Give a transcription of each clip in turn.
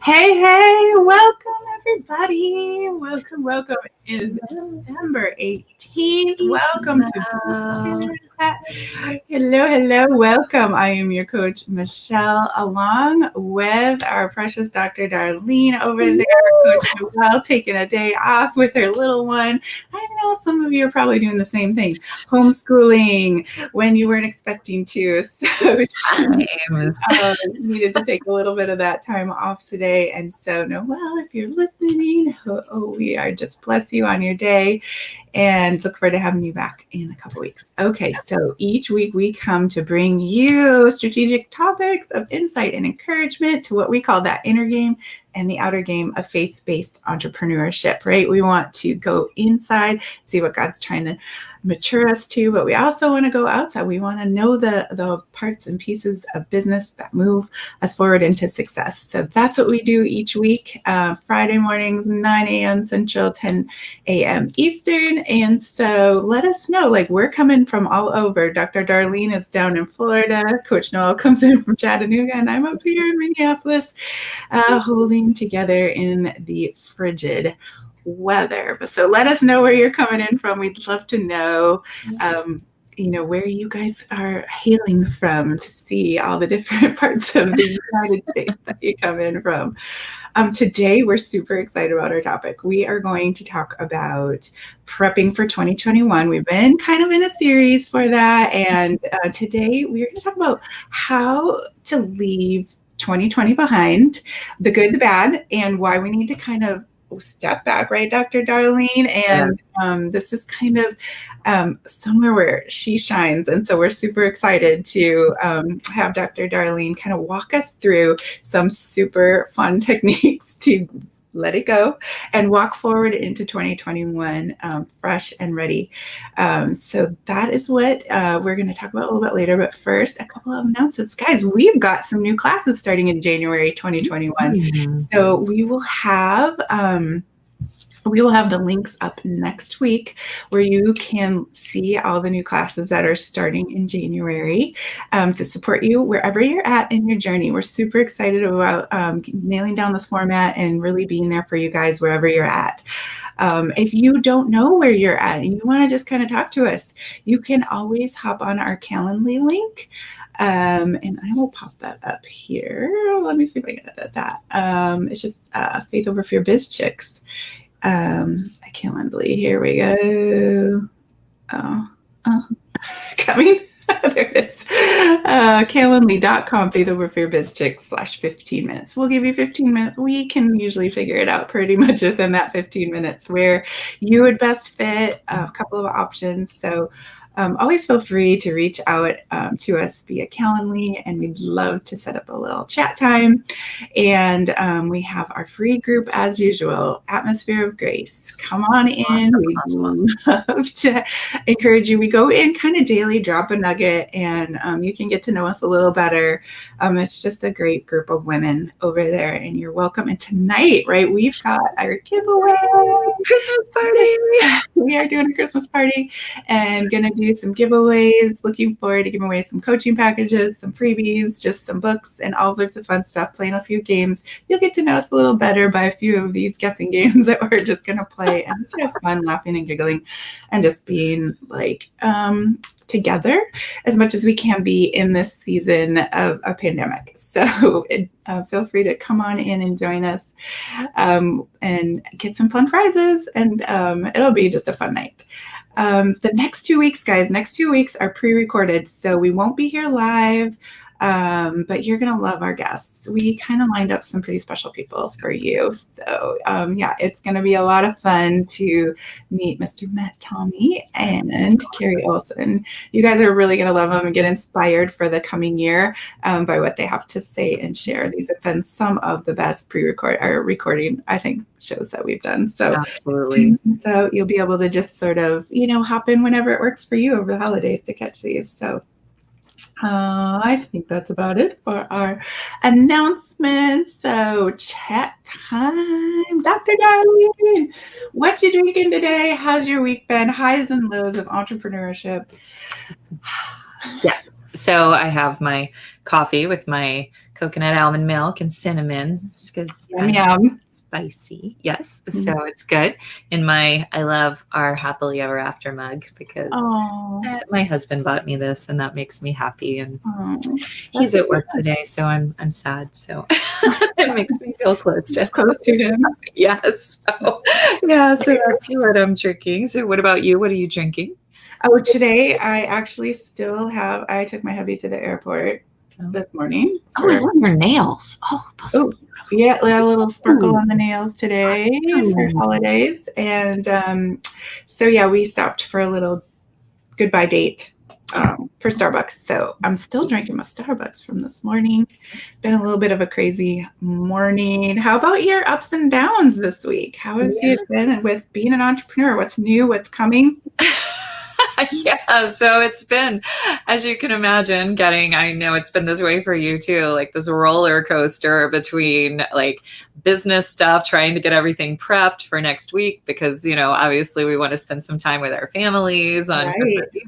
Hey, welcome everybody. Welcome. It is November 18th. Welcome to Hello. Welcome. I am your coach, Michelle, along with our precious Dr. Darlene over there. Coach Noelle taking a day off with her little one. I know some of you are probably doing the same thing, homeschooling when you weren't expecting to. So she needed to take a little bit of that time off today. And so, Noelle, if you're listening, we are just bless you on your day and look forward to having you back in a couple weeks. Okay, so each week we come to bring you strategic topics of insight and encouragement to what we call that inner game and the outer game of faith-based entrepreneurship, right? We want to go inside, see what God's trying to mature us to, but we also want to go outside. We want to know the parts and pieces of business that move us forward into success. So that's what we do each week, Friday mornings, 9 a.m. Central, 10 a.m. Eastern. And so let us know, like, we're coming from all over. Dr. Darlene is down in Florida. Coach Noelle comes in from Chattanooga, and I'm up here in Minneapolis, holding together in the frigid weather. So let us know where you're coming in from. We'd love to know, where you guys are hailing from, to see all the different parts of the United States that you come in from. Today, we're super excited about our topic. We are going to talk about prepping for 2021. We've been kind of in a series for that. And today, we're going to talk about how to leave 2020 behind, the good, the bad, and why we need to kind of step back, right, Dr. Darlene? And this is kind of somewhere where she shines. And so we're super excited to have Dr. Darlene kind of walk us through some super fun techniques to let it go and walk forward into 2021 fresh and ready. So that is what we're going to talk about a little bit later. But first, a couple of announcements. Guys, we've got some new classes starting in January 2021. So we will have the links up next week where you can see all the new classes that are starting in January to support you wherever you're at in your journey. We're super excited about nailing down this format and really being there for you guys wherever you're at. If you don't know where you're at and you want to just kind of talk to us, you can always hop on our Calendly link. And I will pop that up here. Let me see if I can edit that. It's just Faith Over Fear Biz Chicks. I can't believe. Here we go. Coming. There it is. Calendly.com, Faith Over Fear Biz Chicks /15 minutes. We'll give you 15 minutes. We can usually figure it out pretty much within that 15 minutes where you would best fit, a couple of options. So always feel free to reach out to us via Calendly, and we'd love to set up a little chat time. And we have our free group as usual, Atmosphere of Grace. Come on in. We'd love to encourage you. We go in kind of daily, drop a nugget, and you can get to know us a little better. It's just a great group of women over there, and you're welcome. And tonight, right, we've got our giveaway. Christmas party. We are doing a Christmas party and going to do some giveaways. Looking forward to giving away some coaching packages, some freebies, just some books, and all sorts of fun stuff, playing a few games. You'll get to know us a little better by a few of these guessing games that we're just going to play, and just have fun laughing and giggling and just being like together as much as we can be in this season of a pandemic. So feel free to come on in and join us and get some fun prizes, and it'll be just a fun night. The next 2 weeks, guys, are pre-recorded, so we won't be here live, but you're going to love our guests. We kind of lined up some pretty special people for you. So, it's going to be a lot of fun to meet Mr. Matt Tommy and Carrie Olson. You guys are really going to love them and get inspired for the coming year by what they have to say and share. These have been some of the best recording, I think, shows that we've done. So absolutely. So you'll be able to just sort of, hop in whenever it works for you over the holidays to catch these. So I think that's about it for our announcements. So chat time. Dr. Darlene, what you drinking today? How's your week been? Highs and lows of entrepreneurship. Yes. So I have my coffee with my coconut almond milk and cinnamon because Yum, I yum. spicy. Yes. So it's good. And I love our happily ever after mug because Oh, my husband bought me this and that makes me happy. And oh, he's that's at work today, so I'm sad. So it makes me feel close to him. close to him. Yes. So, yeah. So that's what I'm drinking. So what about you? What are you drinking? Oh, today I actually still have. I took my hubby to the airport this morning. Oh, I love your nails. Oh, those are beautiful. Yeah, we had a little sparkle Ooh. on the nails today for Oh. holidays, and so yeah, we stopped for a little goodbye date for Starbucks. So I'm still drinking my Starbucks from this morning. Been a little bit of a crazy morning. How about your ups and downs this week? How has it been with being an entrepreneur? What's new? What's coming? Yeah, so it's been, as you can imagine, I know it's been this way for you too, like this roller coaster between like business stuff, trying to get everything prepped for next week because, obviously we want to spend some time with our families on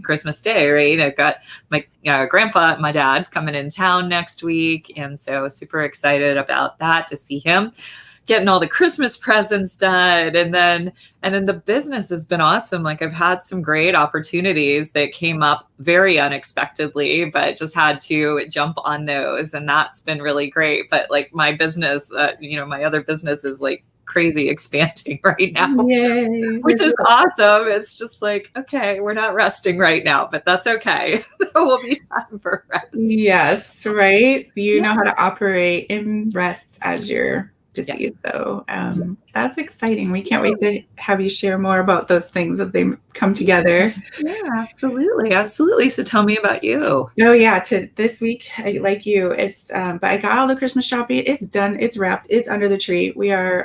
Christmas Day, right? I've got my grandpa, my dad's coming in town next week. And so super excited about that to see him. Getting all the Christmas presents done. And then the business has been awesome. Like I've had some great opportunities that came up very unexpectedly, but just had to jump on those. And that's been really great. But like my business, my other business is like crazy expanding right now, Yay. which is awesome. It's just like, okay, we're not resting right now, but that's okay. There will be time for rest. Yes, right. You know how to operate in rest as you're busy. Yes. So that's exciting. We can't wait to have you share more about those things as they come together. Yeah, absolutely. Absolutely. So tell me about you. Oh yeah, to this week, like you, it's but I got all the Christmas shopping. It's done. It's wrapped. It's under the tree.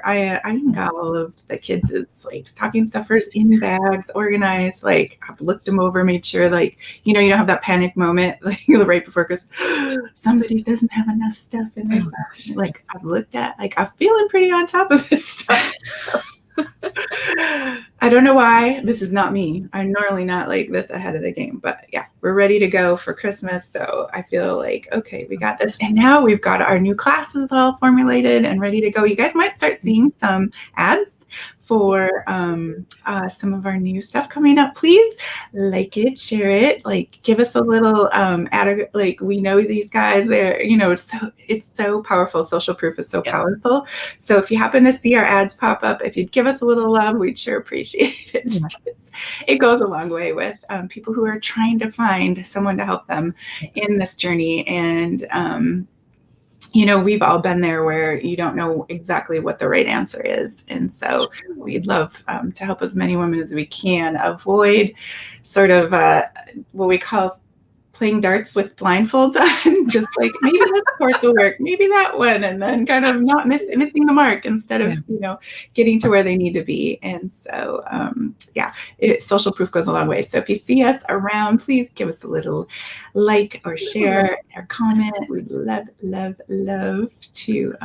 I even got all of the kids' like stocking stuffers in bags, organized. Like I've looked them over, made sure like you don't have that panic moment like right before Christmas. Somebody doesn't have enough stuff in their stuff. Like I've looked at, like I'm feeling pretty on top of this stuff. I don't know why. This is not me. I'm normally not like this ahead of the game, but yeah, we're ready to go for Christmas. So I feel like, okay, we got this. And now we've got our new classes all formulated and ready to go. You guys might start seeing some ads for some of our new stuff coming up. Please like it, share it, like give us a little ad, like we know these guys, they're it's so powerful. Social proof is so powerful. So if you happen to see our ads pop up, if you'd give us a little love, we'd sure appreciate it. It goes a long way with people who are trying to find someone to help them in this journey. And we've all been there where you don't know exactly what the right answer is. And so we'd love to help as many women as we can avoid sort of what we call playing darts with blindfolds on, just like maybe this course will work, maybe that one, and then kind of not missing the mark instead of, getting to where they need to be. And so, social proof goes a long way. So if you see us around, please give us a little like or share or comment. We'd love, love, love to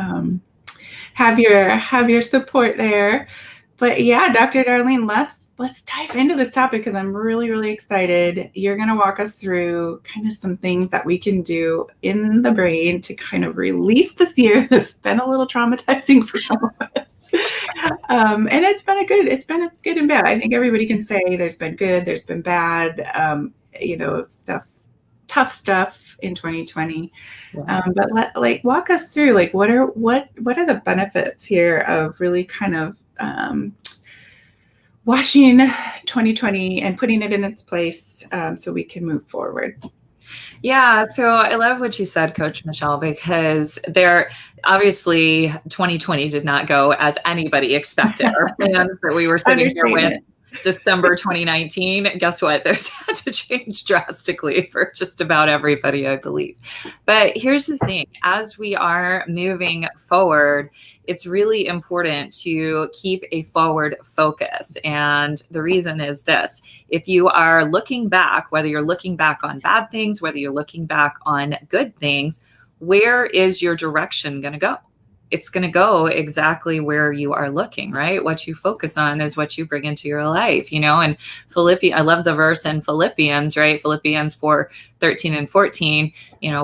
have your support there. But yeah, Dr. Darlene, let's dive into this topic because I'm really, really excited. You're going to walk us through kind of some things that we can do in the brain to kind of release this year that's been a little traumatizing for some of us. And it's been good and bad. I think everybody can say there's been good, there's been bad, tough stuff in 2020. But walk us through, like, what are the benefits here of really kind of washing 2020 and putting it in its place so we can move forward. Yeah. So I love what you said, Coach Michelle, because obviously 2020 did not go as anybody expected. Our plans that we were sitting here with December 2019, guess what? Those had to change drastically for just about everybody, I believe. But here's the thing, as we are moving forward, it's really important to keep a forward focus. And the reason is this: if you are looking back, whether you're looking back on bad things, whether you're looking back on good things, where is your direction going to go? it's going to go exactly where you are looking, right? What you focus on is what you bring into your life, and I love the verse in Philippians, right? Philippians 4:13 and 14,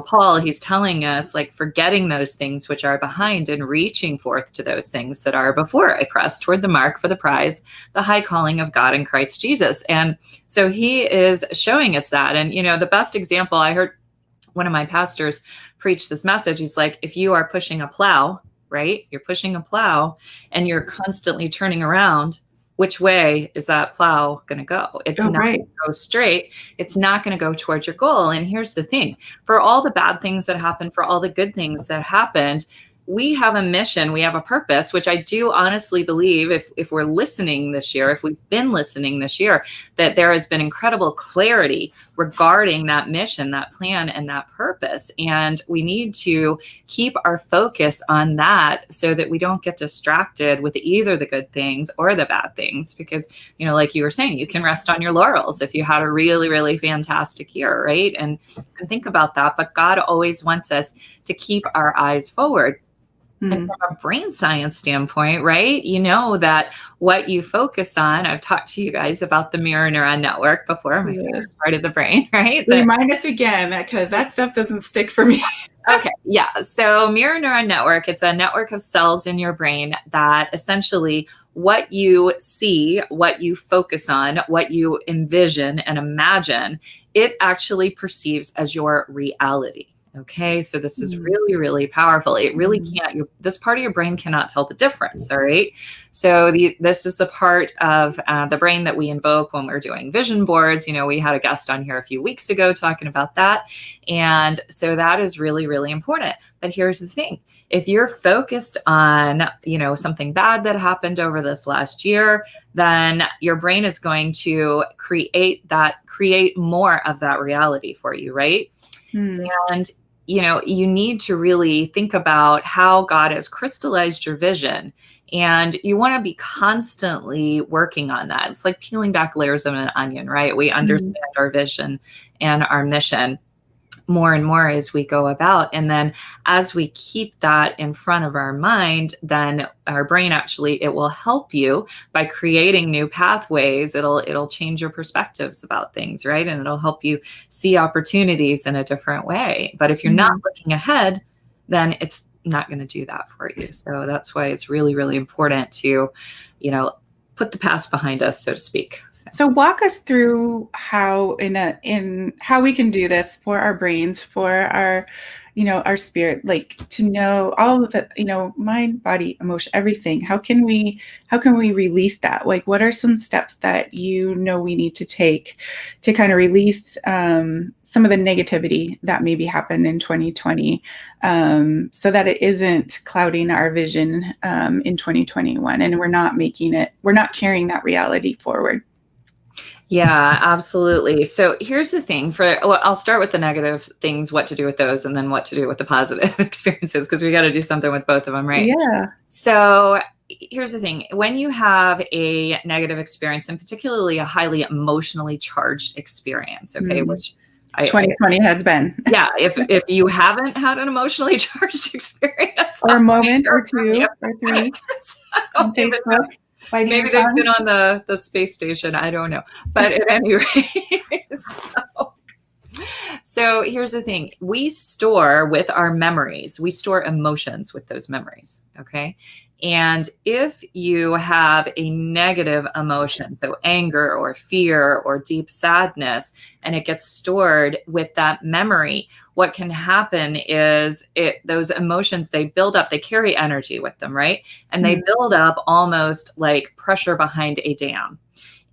Paul, he's telling us, like, forgetting those things which are behind and reaching forth to those things that are before. I press toward the mark for the prize, the high calling of God in Christ Jesus. And so he is showing us that. And, the best example, I heard one of my pastors preach this message. He's like, if you are pushing a plow, right? You're pushing a plow and you're constantly turning around. Which way is that plow going to go? It's not going to go straight. It's not going to go towards your goal. And here's the thing, for all the bad things that happen, for all the good things that happened, we have a mission, we have a purpose, which I do honestly believe, if we're listening this year, if we've been listening this year, that there has been incredible clarity regarding that mission, that plan, and that purpose. And we need to keep our focus on that so that we don't get distracted with either the good things or the bad things. Because, like you were saying, you can rest on your laurels if you had a really, really fantastic year, right? And think about that. But God always wants us to keep our eyes forward. And from a brain science standpoint, right, that what you focus on, I've talked to you guys about the mirror neuron network before, my favorite part of the brain, right? Remind us again, because that stuff doesn't stick for me. Okay, yeah. So mirror neuron network, it's a network of cells in your brain that essentially what you see, what you focus on, what you envision and imagine, it actually perceives as your reality. Okay, so this is really, really powerful. It really can't, this part of your brain cannot tell the difference, all right? So this is the part of the brain that we invoke when we're doing vision boards. We had a guest on here a few weeks ago talking about that. And so that is really, really important. But here's the thing. If you're focused on, something bad that happened over this last year, then your brain is going to create more of that reality for you, right? And you need to really think about how God has crystallized your vision, and you want to be constantly working on that. It's like peeling back layers of an onion, right? We understand our vision and our mission more and more as we go about. And then as we keep that in front of our mind, then our brain it will help you by creating new pathways. It'll change your perspectives about things, right? And it'll help you see opportunities in a different way. But if you're not looking ahead, then it's not going to do that for you. So that's why it's really, really important to, put the past behind us, so to speak. So walk us through how how we can do this for our brains, for our, our spirit, like to know all of the, mind, body, emotion, everything. How can we release that? Like, what are some steps that we need to take to kind of release some of the negativity that maybe happened in 2020, so that it isn't clouding our vision in 2021, and we're not carrying that reality forward. Yeah, absolutely. So here's the thing I'll start with the negative things, what to do with those, and then what to do with the positive experiences, because we got to do something with both of them, right? Yeah. So here's the thing. When you have a negative experience, and particularly a highly emotionally charged experience, okay, which 2020 has been. Yeah, if you haven't had an emotionally charged experience, or a moment or two or three on Facebook. Maybe they've been on the space station. I don't know. But at any rate, so here's the thing. We store with our memories, we store emotions with those memories. Okay. And if you have a negative emotion, so anger or fear or deep sadness, and it gets stored with that memory, what can happen is those emotions, they build up, they carry energy with them, right? And they build up almost like pressure behind a dam.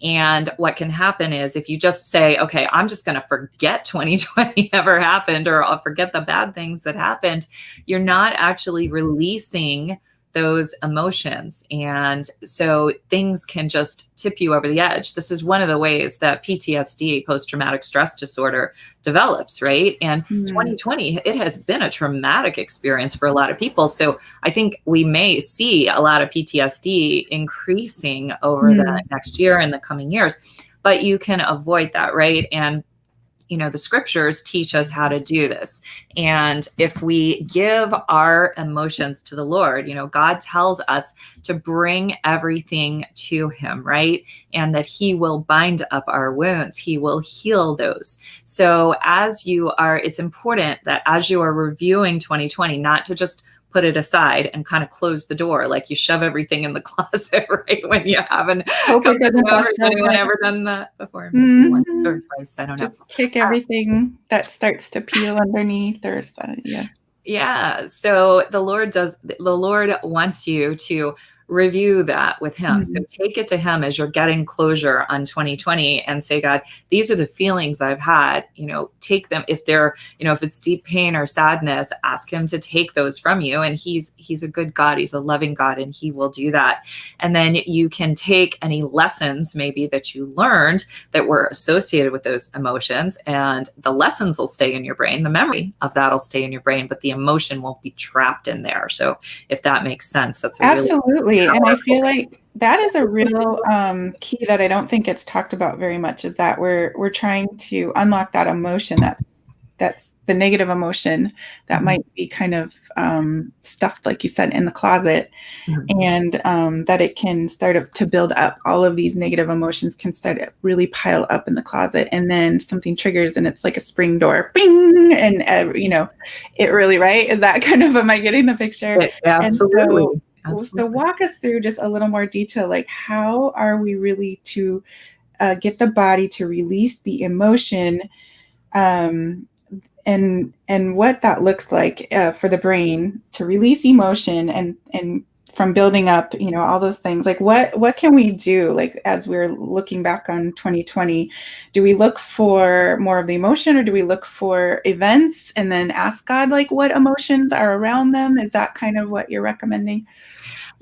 And what can happen is if you just say, okay, I'm just going to forget 2020 ever happened, or I'll forget the bad things that happened, you're not actually releasing those emotions. And so things can just tip you over the edge. This is one of the ways that PTSD, post-traumatic stress disorder, develops, right? And 2020, it has been a traumatic experience for a lot of people. So I think we may see a lot of PTSD increasing over the next year and the coming years, but you can avoid that, right? And the scriptures teach us how to do this. And if we give our emotions to the Lord, God tells us to bring everything to him, right? And that he will bind up our wounds. He will heal those. So it's important that as you are reviewing 2020, not to just put it aside and kind of close the door, like you shove everything in the closet, right? When you haven't Hope it doesn't over. bust Has anyone open. ever done that before? Maybe once or Mhm. twice. I don't know. Just kick everything that starts to peel underneath or something. Yeah. Yeah. So the Lord wants you to review that with him. So Mhm. take it to him as you're getting closure on 2020 and say, God, these are the feelings I've had, take them. If they're, if it's deep pain or sadness, ask him to take those from you. And he's a good God. He's a loving God, and he will do that. And then you can take any lessons maybe that you learned that were associated with those emotions, and the lessons will stay in your brain. The memory of that will stay in your brain, but the emotion won't be trapped in there. So if that makes sense, that's a really Absolutely. And I feel powerful. like that is a real key that I don't think it's talked about very much, is that we're trying to unlock that emotion that's the negative emotion that might be kind of stuffed, like you said, in the closet, Mhm. and that it can start to build up. All of these negative emotions can start to really pile up in the closet, and then something triggers, and it's like a spring door, bing, and it really, right? Is that kind of, am I getting the picture? And Absolutely. so Absolutely. walk us through just a little more detail, like how are we really to get the body to release the emotion, um, and what that looks like for the brain to release emotion, and from building up, all those things. Like what can we do, like as we're looking back on 2020? Do we look for more of the emotion, or do we look for events and then ask God like what emotions are around them? Is that kind of what you're recommending?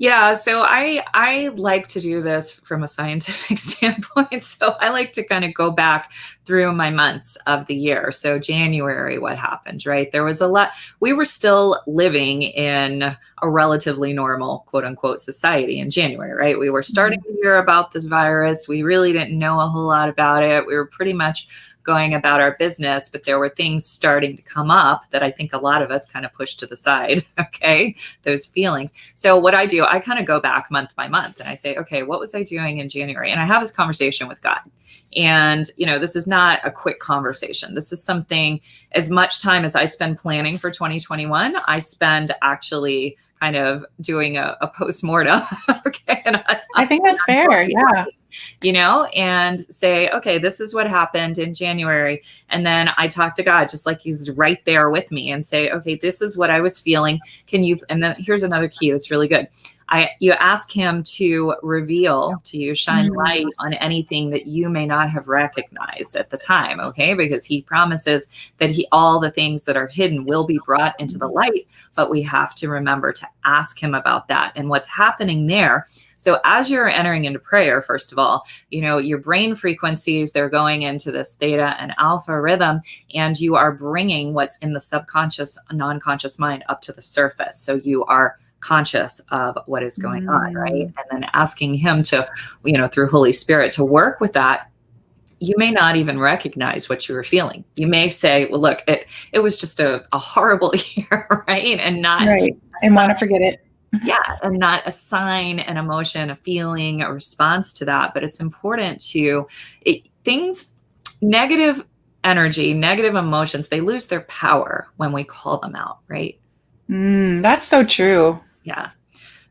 Yeah, so I like to do this from a scientific standpoint. So I like to kind of go back through my months of the year. So January, what happened, right? There was a lot. We were still living in a relatively normal, quote unquote, society in January, right? We were starting to hear about this virus. We really didn't know a whole lot about it. We were pretty much going about our business, but there were things starting to come up that I think a lot of us kind of pushed to the side. Okay, those feelings. So what I do, I kind of go back month by month and I say, okay, what was I doing in January? And I have this conversation with God. And, this is not a quick conversation. This is something, as much time as I spend planning for 2021, I spend actually kind of doing a post-mortem. Okay. And I think that's fair. Yeah. and say, okay, this is what happened in January. And then I talk to God just like he's right there with me and say, okay, this is what I was feeling. And then here's another key that's really good. You ask him to reveal to you, shine light on anything that you may not have recognized at the time. Okay. Because he promises that all the things that are hidden will be brought into the light, but we have to remember to ask him about that and what's happening there. So as you're entering into prayer, first of all, your brain frequencies, they're going into this theta and alpha rhythm, and you are bringing what's in the subconscious, non-conscious mind up to the surface. So you are conscious of what is going on, right? And then asking him to, through Holy Spirit, to work with that. You may not even recognize what you were feeling. You may say, well, look, it was just a horrible year, right? And not Right. And want to forget it. yeah, and not assign an emotion, a feeling, a response to that. But it's important to negative energy, negative emotions, they lose their power when we call them out, right? That's so true. Yeah.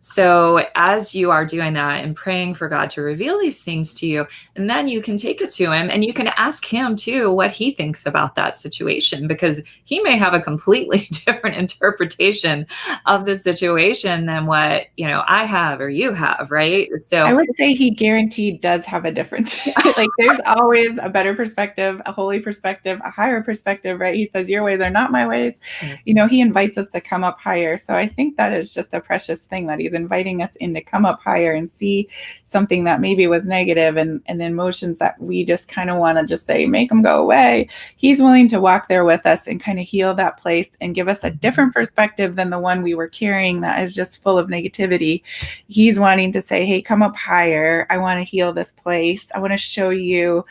So as you are doing that and praying for God to reveal these things to you, and then you can take it to him and you can ask him too what he thinks about that situation, because he may have a completely different interpretation of the situation than what, I have or you have, right? I So would say he guaranteed does have a difference. Like there's always a better perspective, a holy perspective, a higher perspective, right? He says, your ways are not my ways. yes. He invites us to come up higher. So I think that is just a precious thing, that he's inviting us in to come up higher and see something that maybe was negative, and the emotions that we just kind of want to just say, make them go away. He's willing to walk there with us and kind of heal that place and give us a different perspective than the one we were carrying that is just full of negativity. He's wanting to say, hey, come up higher. I want to heal this place. I want to show you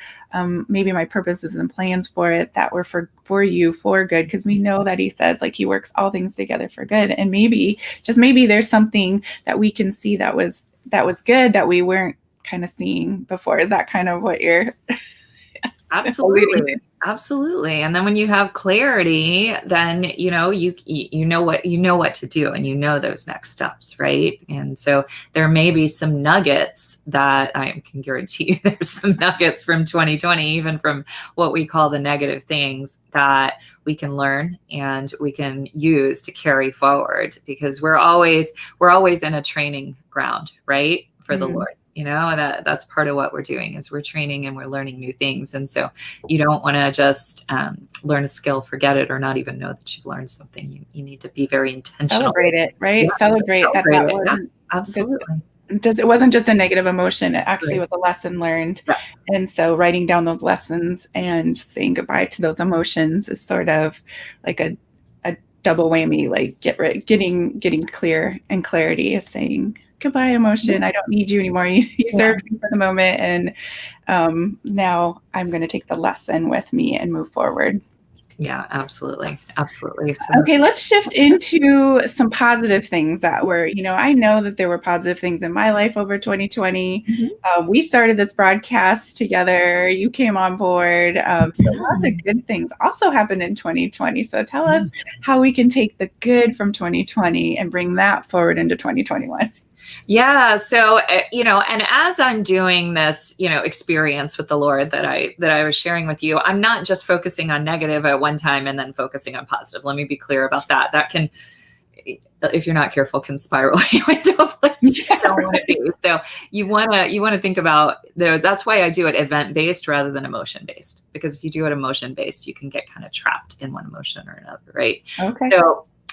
maybe my purposes and plans for it that were for you, for good, because we know that he says like he works all things together for good. And maybe, just maybe, there's something that we can see that was good that we weren't kind of seeing before. Is that kind of what you're Absolutely. Absolutely. And then when you have clarity, then, you know what to do, and you know those next steps, right? And so there may be some nuggets that I can guarantee you there's some nuggets from 2020, even from what we call the negative things, that we can learn and we can use to carry forward, because we're always in a training ground, right? For the Lord. You know, that's part of what we're doing, is we're training and we're learning new things. And so you don't want to just learn a skill, forget it, or not even know that you've learned something. You need to be very intentional. Celebrate it, right? Yeah, celebrate that wasn't, absolutely. It wasn't just a negative emotion. It actually was a lesson learned. Yes. And so writing down those lessons and saying goodbye to those emotions is sort of like a double whammy, like getting clear, and clarity is saying goodbye, emotion. I don't need you anymore. You served me for the moment. And now I'm going to take the lesson with me and move forward. Yeah, absolutely. Absolutely. So, okay, let's shift into some positive things that were, I know that there were positive things in my life over 2020. Mm-hmm. We started this broadcast together. You came on board. So lots of good things also happened in 2020. So tell us how we can take the good from 2020 and bring that forward into 2021. Yeah. So, and as I'm doing this, experience with the Lord that I was sharing with you, I'm not just focusing on negative at one time and then focusing on positive. Let me be clear about that. That can, if you're not careful, can spiral you into a place you don't want to be. So you want to think about that's why I do it event-based rather than emotion-based, because if you do it emotion-based, you can get kind of trapped in one emotion or another. Right. Okay.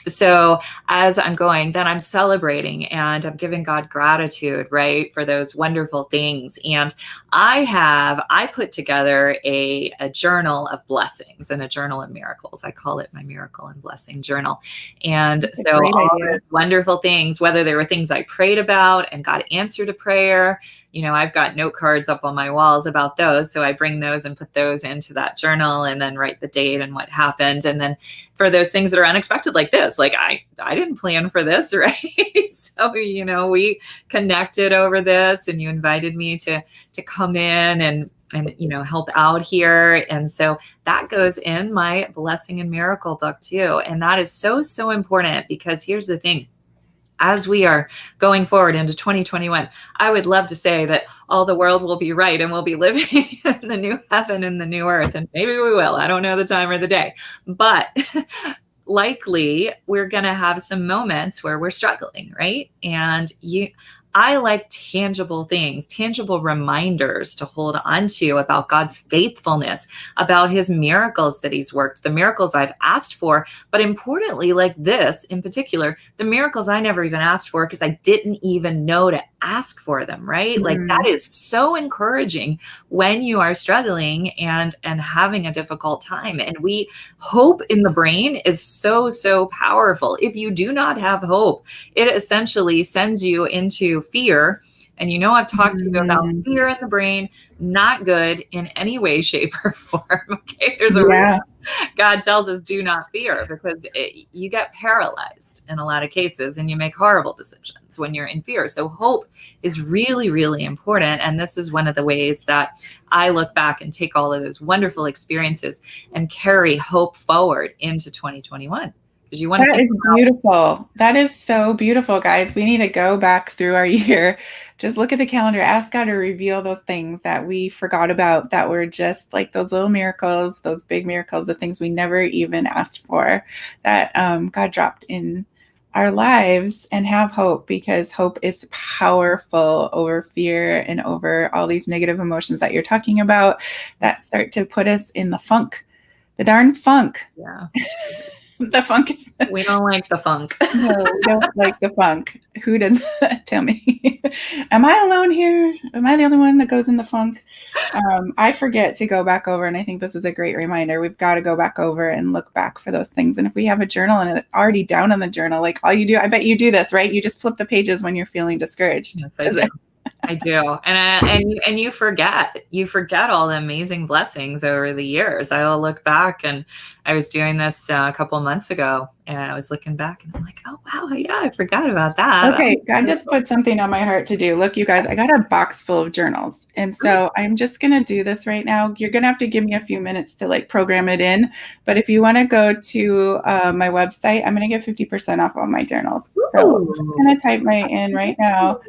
So as I'm going, then I'm celebrating and I'm giving God gratitude, right, for those wonderful things. And I put together a journal of blessings and a journal of miracles. I call it my miracle and blessing journal. And so all those wonderful things, whether they were things I prayed about and God answered a prayer, I've got note cards up on my walls about those. So I bring those and put those into that journal and then write the date and what happened. And then for those things that are unexpected like this, like I didn't plan for this, right? So, we connected over this and you invited me to come in and help out here. And so that goes in my blessing and miracle book too. And that is so, so important, because here's the thing. As we are going forward into 2021, I would love to say that all the world will be right and we'll be living in the new heaven and the new earth. And maybe we will. I don't know the time or the day. But likely we're going to have some moments where we're struggling, right? And I like tangible things, tangible reminders to hold on to about God's faithfulness, about his miracles that he's worked, the miracles I've asked for, but importantly, like this in particular, the miracles I never even asked for because I didn't even know to ask for them, right? Like that is so encouraging when you are struggling and having a difficult time. And hope in the brain is so, so powerful. If you do not have hope, it essentially sends you into fear. And I've talked to you about fear in the brain, not good in any way, shape, or form. Okay, there's a reason God tells us do not fear, because you get paralyzed in a lot of cases and you make horrible decisions when you're in fear. So hope is really, really important. And this is one of the ways that I look back and take all of those wonderful experiences and carry hope forward into 2021. That is beautiful. That is so beautiful, guys. We need to go back through our year. Just look at the calendar, ask God to reveal those things that we forgot about, that were just like those little miracles, those big miracles, the things we never even asked for, that God dropped in our lives, and have hope, because hope is powerful over fear and over all these negative emotions that you're talking about that start to put us in the funk, the darn funk. Yeah. The funk is. We don't like the funk. No, we don't like the funk. Who does? Tell me. Am I alone here? Am I the only one that goes in the funk? I forget to go back over, and I think this is a great reminder. We've got to go back over and look back for those things. And if we have a journal and it's already down in the journal, like all you do, I bet you do this, right? You just flip the pages when you're feeling discouraged. Yes, I do. I do. And you forget all the amazing blessings over the years. I'll look back, and I was doing this a couple months ago, and I was looking back and I'm like, oh wow, yeah, I forgot about that. Okay, God just put something on my heart to do. Look, you guys, I got a box full of journals. And so I'm just going to do this right now. You're going to have to give me a few minutes to like program it in. But if you want to go to my website, I'm going to get 50% off all my journals. So I'm just going to type my in right now.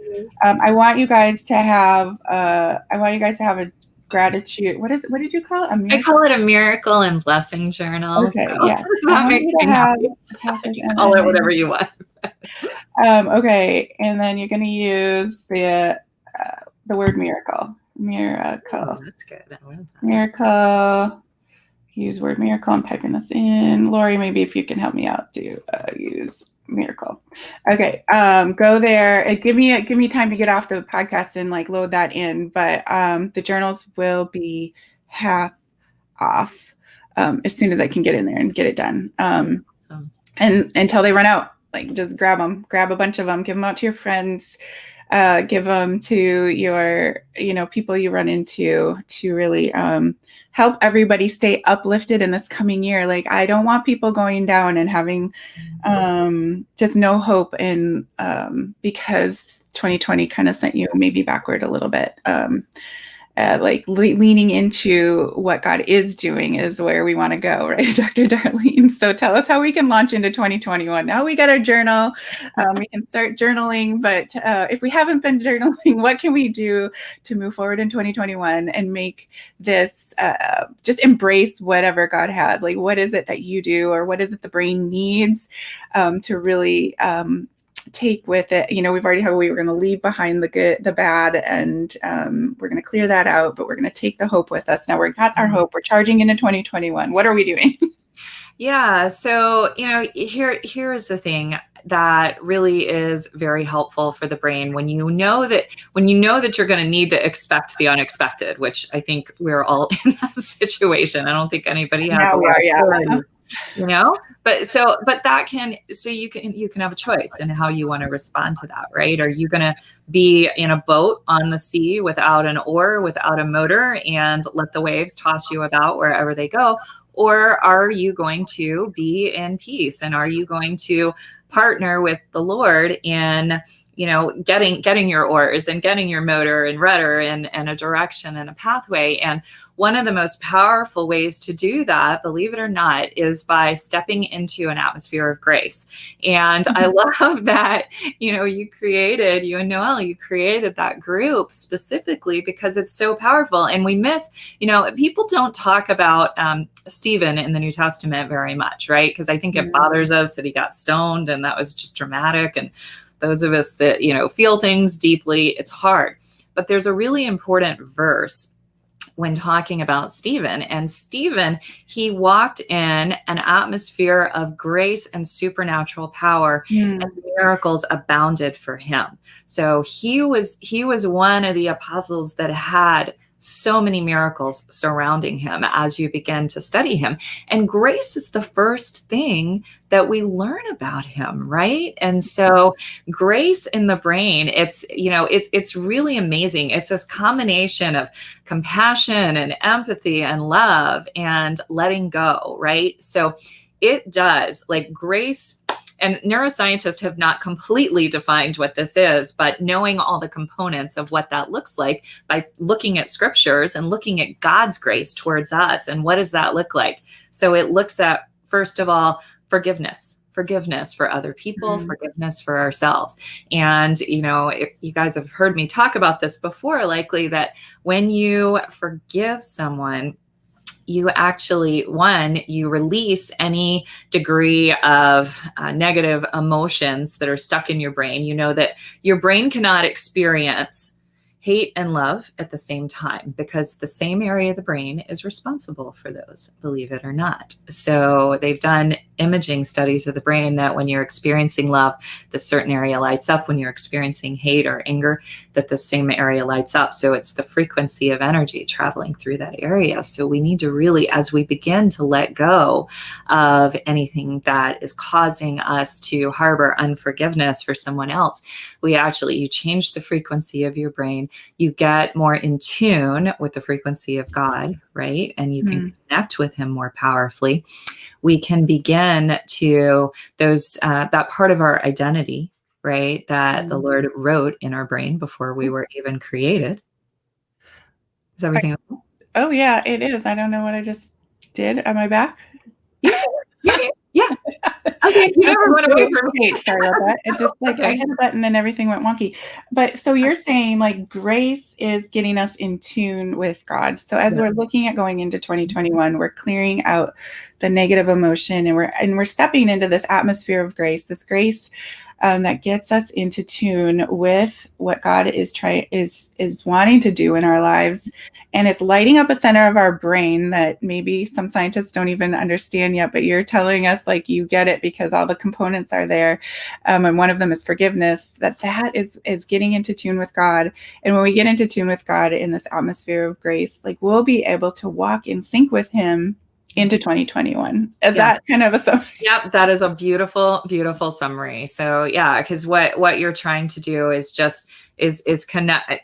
I want you guys to have a gratitude. What did you call it? I call it a miracle and blessing journal. Okay, So yes. that makes me happy. You call it whatever you want. Okay, and then you're going to use the word miracle. Miracle. Oh, that's good. I love that. Miracle. Use word miracle. I'm typing this in. Lori, maybe if you can help me out to use miracle. Okay, go there. Give me time to get off the podcast and like load that in. But the journals will be half off as soon as I can get in there and get it done. Awesome. And until they run out, like just grab a bunch of them, give them out to your friends, give them to your, people you run into to really help everybody stay uplifted in this coming year. Like, I don't want people going down and having just no hope in because 2020 kind of sent you maybe backward a little bit. Leaning into what God is doing is where we want to go, right, Dr. Darlene? So tell us how we can launch into 2021. Now we got our journal, we can start journaling, but if we haven't been journaling, what can we do to move forward in 2021 and make this, just embrace whatever God has? Like, what is it that you do, or what is it the brain needs to really take with it? We've already how we were going to leave behind the good, the bad, and we're going to clear that out, but we're going to take the hope with us. Now we've got our hope. We're charging into 2021. What are we doing? Yeah. So, here is the thing that really is very helpful for the brain when you know that you're going to need to expect the unexpected, which I think we're all in that situation. I don't think anybody has you can have a choice in how you want to respond to that, right? Are you going to be in a boat on the sea without an oar, without a motor, and let the waves toss you about wherever they go? Or are you going to be in peace, and are you going to partner with the Lord in getting your oars and getting your motor and rudder and a direction and a pathway? And one of the most powerful ways to do that, believe it or not, is by stepping into an atmosphere of grace. And I love that, you and Noelle, you created that group specifically because it's so powerful. And we miss, people don't talk about Stephen in the New Testament very much, right? Because I think it bothers us that he got stoned and that was just dramatic. And those of us that, feel things deeply, it's hard. But there's a really important verse when talking about Stephen. And Stephen, he walked in an atmosphere of grace and supernatural power, and miracles abounded for him. So he was one of the apostles that had so many miracles surrounding him as you begin to study him. And grace is the first thing that we learn about him, right? And so grace in the brain, it's really amazing. It's this combination of compassion and empathy and love and letting go, right? So it does, like, grace. And neuroscientists have not completely defined what this is, but knowing all the components of what that looks like by looking at scriptures and looking at God's grace towards us. And what does that look like? So it looks at, first of all, forgiveness for other people, forgiveness for ourselves. And, if you guys have heard me talk about this before, likely that when you forgive someone, you actually, you release any degree of negative emotions that are stuck in your brain. You know that your brain cannot experience hate and love at the same time, because the same area of the brain is responsible for those, believe it or not. So they've done imaging studies of the brain that when you're experiencing love, the certain area lights up. When you're experiencing hate or anger, that the same area lights up. So it's the frequency of energy traveling through that area. So we need to really, as we begin to let go of anything that is causing us to harbor unforgiveness for someone else, you change the frequency of your brain. You get more in tune with the frequency of God, right? And you can connect with him more powerfully. We can begin to that part of our identity, right, that the Lord wrote in our brain before we were even created. Is everything okay? Oh yeah, it is. I don't know what I just did. Am I back? Yeah. Okay, you never went away from me. Sorry about that. It just I hit a button and everything went wonky. But so you're saying like grace is getting us in tune with God. So as we're looking at going into 2021, we're clearing out the negative emotion, and we're stepping into this atmosphere of grace. This grace that gets us into tune with what God is wanting to do in our lives. And it's lighting up a center of our brain that maybe some scientists don't even understand yet, but you're telling us like you get it because all the components are there. And one of them is forgiveness, that is getting into tune with God. And when we get into tune with God in this atmosphere of grace, like we'll be able to walk in sync with him into 2021. Is that kind of a summary? Yep, that is a beautiful, beautiful summary. So yeah, because what you're trying to do is connect.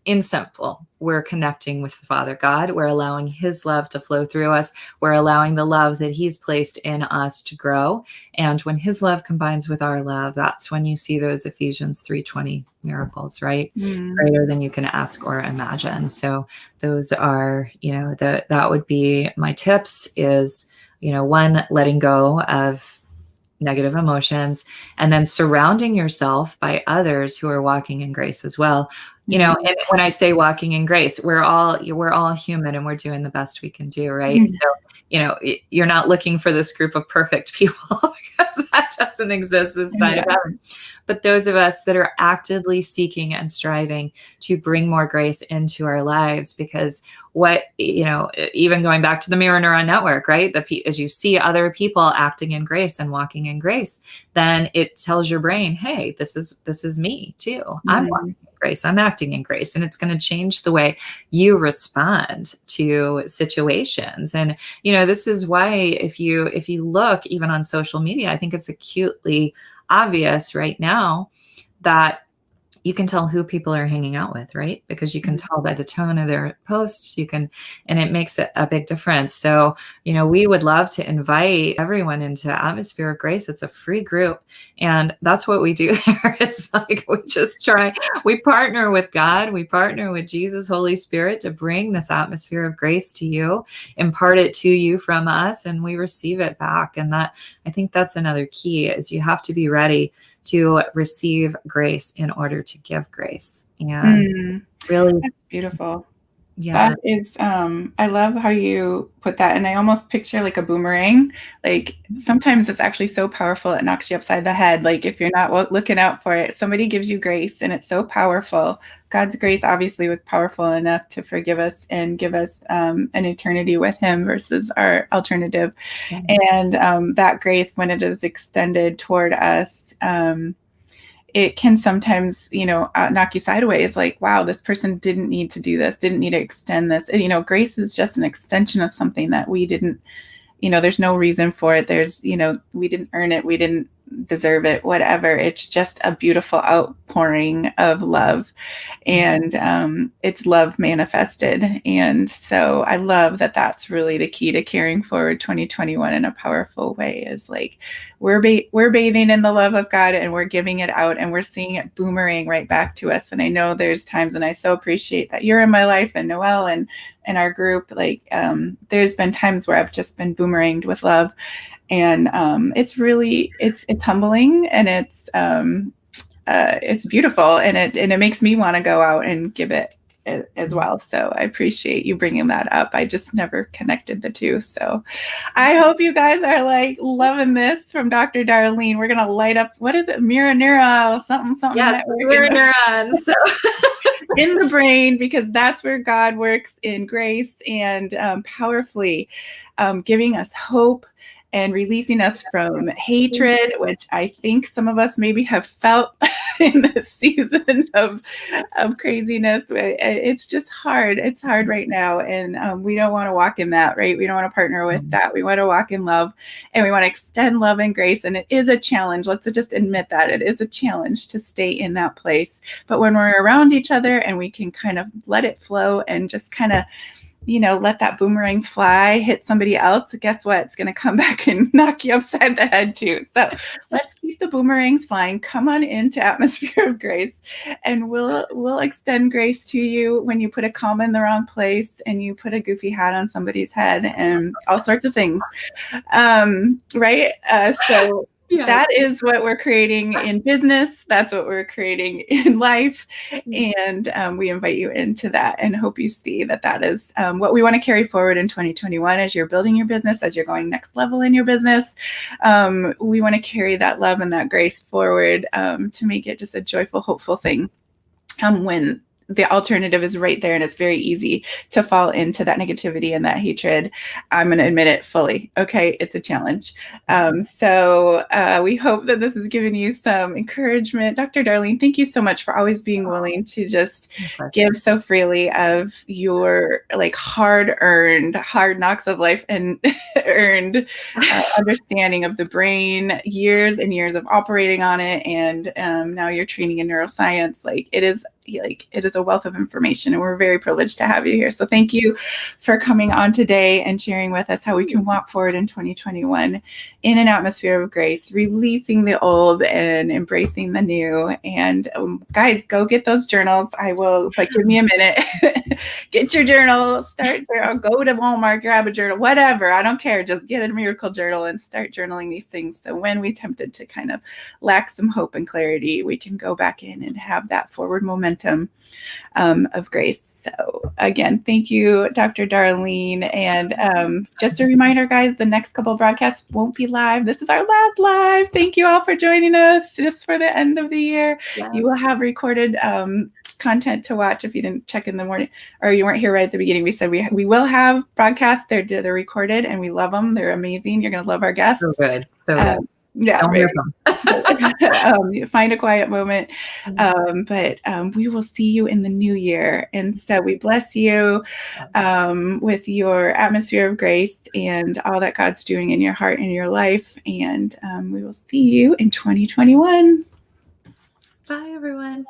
In simple, we're connecting with the Father God. We're allowing his love to flow through us. We're allowing the love that he's placed in us to grow. And when his love combines with our love, that's when you see those Ephesians 3:20 miracles, right? Greater than you can ask or imagine. So those are, that would be my tips is, one, letting go of negative emotions, and then surrounding yourself by others who are walking in grace as well. And when I say walking in grace, we're all human and we're doing the best we can do, right? So, you're not looking for this group of perfect people because that doesn't exist this side of heaven. But those of us that are actively seeking and striving to bring more grace into our lives, because even going back to the mirror neuron network, right? As you see other people acting in grace and walking in grace, then it tells your brain, hey, this is me too. I'm walking in grace. I'm acting in grace. And it's going to change the way you respond to situations. And, this is why if you look even on social media, I think it's acutely obvious right now that you can tell who people are hanging out with, right? Because you can tell by the tone of their posts, and it makes a big difference. So, we would love to invite everyone into Atmosphere of Grace. It's a free group. And that's what we do there. It's like, we partner with God, we partner with Jesus, Holy Spirit to bring this atmosphere of grace to you, impart it to you from us, and we receive it back. And I think that's another key is you have to be ready to receive grace in order to give grace. And really, that's beautiful. Yeah. That is, I love how you put that. And I almost picture like a boomerang. Like sometimes it's actually so powerful, it knocks you upside the head. Like if you're not looking out for it, somebody gives you grace and it's so powerful. God's grace obviously was powerful enough to forgive us and give us an eternity with him versus our alternative. And that grace, when it is extended toward us, it can sometimes, knock you sideways. Like, wow, this person didn't need to do this, didn't need to extend this. Grace is just an extension of something that we didn't, there's no reason for it. There's, we didn't earn it. We didn't deserve it, whatever. It's just a beautiful outpouring of love, and it's love manifested. And so I love that that's really the key to carrying forward 2021 in a powerful way, is like we're bathing in the love of God and we're giving it out and we're seeing it boomerang right back to us. And I know there's times, and I so appreciate that you're in my life and Noelle and our group, like there's been times where I've just been boomeranged with love. And it's really, it's humbling, and it's beautiful, and it makes me want to go out and give it as well. So I appreciate you bringing that up. I just never connected the two. So I hope you guys are like loving this from Dr. Darlene. We're going to light up, what is it? Mirror neural, something. Yes, mirror neurons. So in the brain, because that's where God works in grace and powerfully, giving us hope and releasing us from hatred, which I think some of us maybe have felt in this season of craziness. It's just hard. It's hard right now. And we don't want to walk in that, right? We don't want to partner with that. We want to walk in love, and we want to extend love and grace. And it is a challenge. Let's just admit that it is a challenge to stay in that place. But when we're around each other and we can kind of let it flow and just kind of, let that boomerang fly, hit somebody else, guess what? It's going to come back and knock you upside the head too. So let's keep the boomerangs flying. Come on into Atmosphere of Grace, and we'll extend grace to you when you put a comma in the wrong place and you put a goofy hat on somebody's head and all sorts of things. Right? So yes. That is what we're creating in business. That's what we're creating in life. And we invite you into that and hope you see that is what we want to carry forward in 2021 as you're building your business, as you're going next level in your business. We want to carry that love and that grace forward to make it just a joyful, hopeful thing when the alternative is right there, and it's very easy to fall into that negativity and that hatred. I'm going to admit it fully. Okay, it's a challenge. So we hope that this has given you some encouragement. Dr. Darlene, thank you so much for always being willing to just give so freely of your hard knocks of life and earned understanding of the brain, years and years of operating on it, and now you're training in neuroscience. It is a wealth of information, and we're very privileged to have you here. So thank you for coming on today and sharing with us how we can walk forward in 2021 in an atmosphere of grace, releasing the old and embracing the new. And guys, go get those journals. But give me a minute. Get your journal, go to Walmart, grab a journal, whatever. I don't care. Just get a miracle journal and start journaling these things. So when we tempted to kind of lack some hope and clarity, we can go back in and have that forward momentum of grace. So again, thank you, Dr. Darlene. And just a reminder, guys, the next couple of broadcasts won't be live. This is our last live. Thank you all for joining us just for the end of the year. Yeah. You will have recorded content to watch if you didn't check in the morning or you weren't here right at the beginning. We said we will have broadcasts. They're recorded and we love them. They're amazing. You're going to love our guests. So good. So good. Yeah, right. Find a quiet moment. But we will see you in the new year. And so we bless you with your atmosphere of grace and all that God's doing in your heart and your life. And we will see you in 2021. Bye, everyone.